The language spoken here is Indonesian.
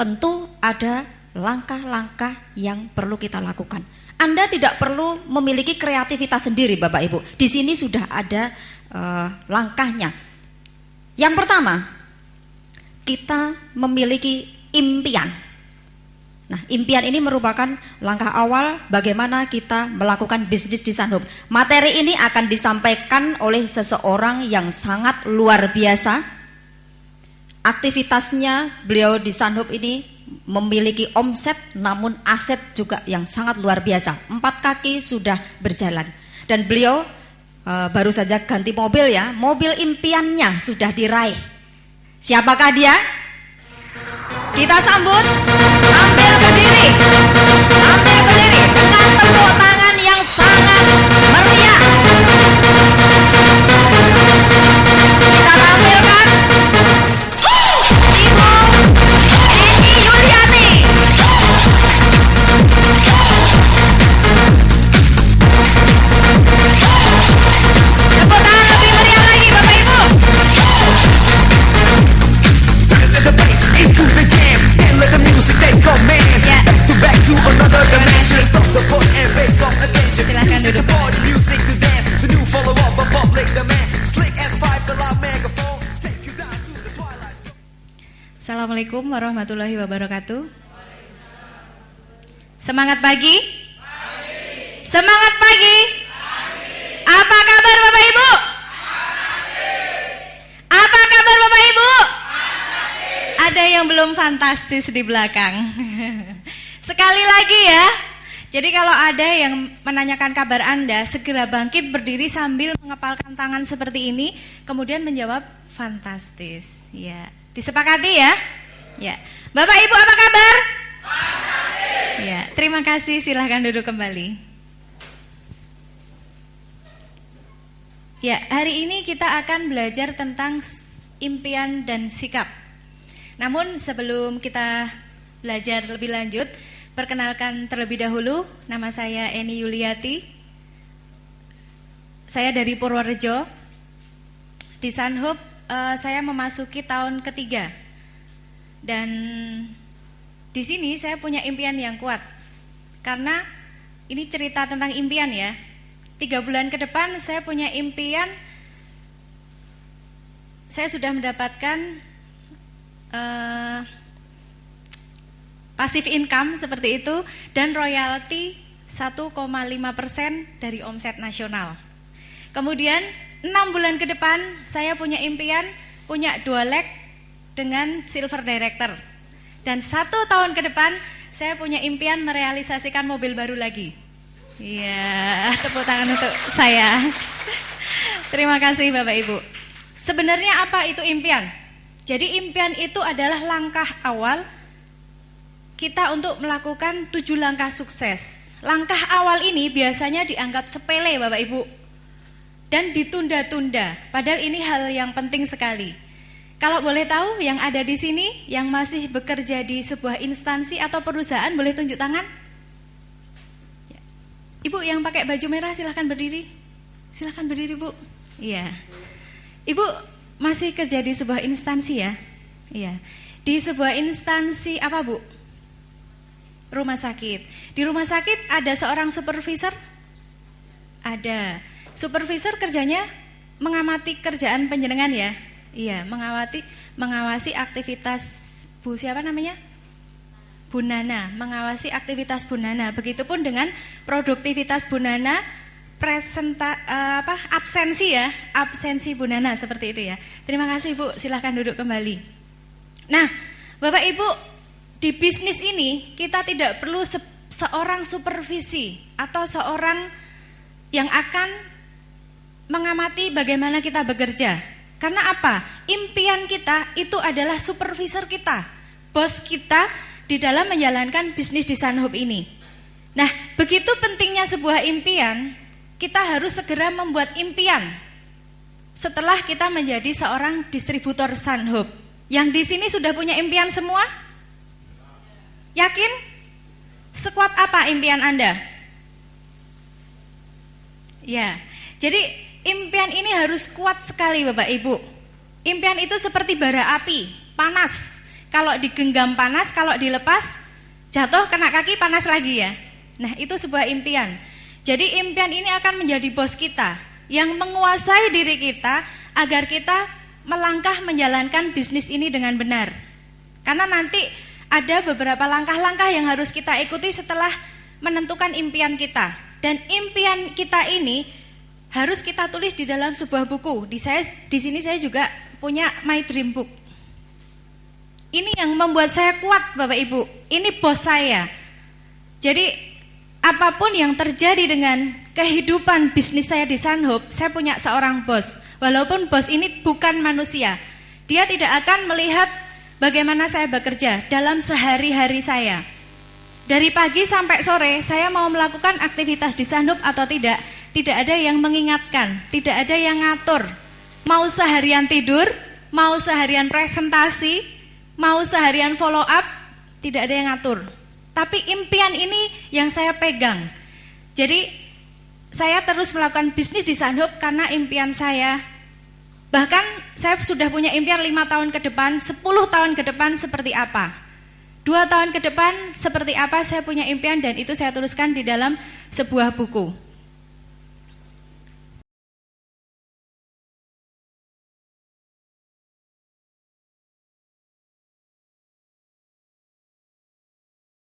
tentu ada langkah-langkah yang perlu kita lakukan. Anda tidak perlu memiliki kreativitas sendiri, Bapak Ibu. Di sini sudah ada langkahnya. Yang pertama, kita memiliki impian. Nah, impian ini merupakan langkah awal bagaimana kita melakukan bisnis di Sunhope. Materi ini akan disampaikan oleh seseorang yang sangat luar biasa. Aktivitasnya beliau di Sunhope ini memiliki omset namun aset juga yang sangat luar biasa. 4 kaki sudah berjalan. Dan beliau baru saja ganti mobil ya. Mobil impiannya sudah diraih. Siapakah dia? Kita sambut sambil berdiri dengan tepuk tangan yang sangat meriah. Kita tampilkan Ibu Eni Yuliati. Tepuk tangan lebih meriah lagi, Bapak Ibu. Silahkan duduk. Assalamualaikum warahmatullahi wabarakatuh. Semangat pagi. Semangat pagi. Apa kabar Bapak Ibu? Apa kabar Bapak Ibu? Ada yang belum fantastis di belakang. Sekali lagi ya. Jadi kalau ada yang menanyakan kabar Anda, segera bangkit berdiri sambil mengepalkan tangan seperti ini, kemudian menjawab fantastis. Ya, disepakati ya? Ya. Bapak Ibu apa kabar? Fantastis. Ya, terima kasih, silahkan duduk kembali. Ya, hari ini kita akan belajar tentang impian dan sikap. Namun sebelum kita belajar lebih lanjut, perkenalkan terlebih dahulu, nama saya Eni Yuliati. Saya dari Purworejo. Di Sunhope saya memasuki tahun ketiga. Dan di sini saya punya impian yang kuat. Karena ini cerita tentang impian ya. 3 bulan ke depan saya punya impian. Saya sudah mendapatkan passive income seperti itu dan royalti 1,5% dari omset nasional. Kemudian 6 bulan ke depan saya punya impian punya 2 leg dengan silver director. Dan 1 tahun ke depan saya punya impian merealisasikan mobil baru lagi. Iya, tepuk tangan untuk saya. Terima kasih Bapak Ibu. Sebenarnya apa itu impian? Jadi impian itu adalah langkah awal kita untuk melakukan 7 langkah sukses. Langkah awal ini biasanya dianggap sepele Bapak Ibu dan ditunda-tunda, padahal ini hal yang penting sekali. Kalau boleh tahu yang ada di sini yang masih bekerja di sebuah instansi atau perusahaan boleh tunjuk tangan? Ibu yang pakai baju merah silahkan berdiri. Silahkan berdiri Bu. Iya. Ibu masih kerja di sebuah instansi ya? Iya. Di sebuah instansi apa Bu? Rumah sakit. Di rumah sakit ada seorang supervisor? Ada. Supervisor kerjanya mengamati kerjaan penjenengan ya? Iya, mengawasi aktivitas Bu siapa namanya? Bu Nana, mengawasi aktivitas Bu Nana. Begitupun dengan produktivitas Bu Nana, absensi ya, absensi Bu Nana seperti itu ya. Terima kasih Bu, silahkan duduk kembali. Nah, Bapak Ibu, di bisnis ini kita tidak perlu seorang supervisi atau seorang yang akan mengamati bagaimana kita bekerja. Karena apa? Impian kita itu adalah supervisor kita, bos kita di dalam menjalankan bisnis di Sunhope ini. Nah, begitu pentingnya sebuah impian, kita harus segera membuat impian. Setelah kita menjadi seorang distributor Sunhope, yang di sini sudah punya impian semua? Yakin? Sekuat apa impian Anda? Ya, jadi impian ini harus kuat sekali Bapak Ibu. Impian itu seperti bara api, panas. Kalau digenggam panas, kalau dilepas jatuh kena kaki panas lagi ya. Nah, itu sebuah impian. Jadi impian ini akan menjadi bos kita yang menguasai diri kita agar kita melangkah menjalankan bisnis ini dengan benar. Karena nanti ada beberapa langkah-langkah yang harus kita ikuti setelah menentukan impian kita. Dan impian kita ini harus kita tulis di dalam sebuah buku. Di sini saya juga punya My Dream Book. Ini yang membuat saya kuat, Bapak Ibu. Ini bos saya. Jadi apapun yang terjadi dengan kehidupan bisnis saya di Sunhope, saya punya seorang bos. Walaupun bos ini bukan manusia, dia tidak akan melihat bagaimana saya bekerja dalam sehari-hari saya. Dari pagi sampai sore, saya mau melakukan aktivitas di Sunhope atau tidak ada yang mengingatkan, tidak ada yang ngatur. Mau seharian tidur, mau seharian presentasi, mau seharian follow up, tidak ada yang ngatur. Tapi impian ini yang saya pegang. Jadi saya terus melakukan bisnis di Sunhope karena impian saya. Bahkan saya sudah punya impian 5 tahun ke depan, 10 tahun ke depan seperti apa. 2 tahun ke depan seperti apa saya punya impian dan itu saya tuliskan di dalam sebuah buku.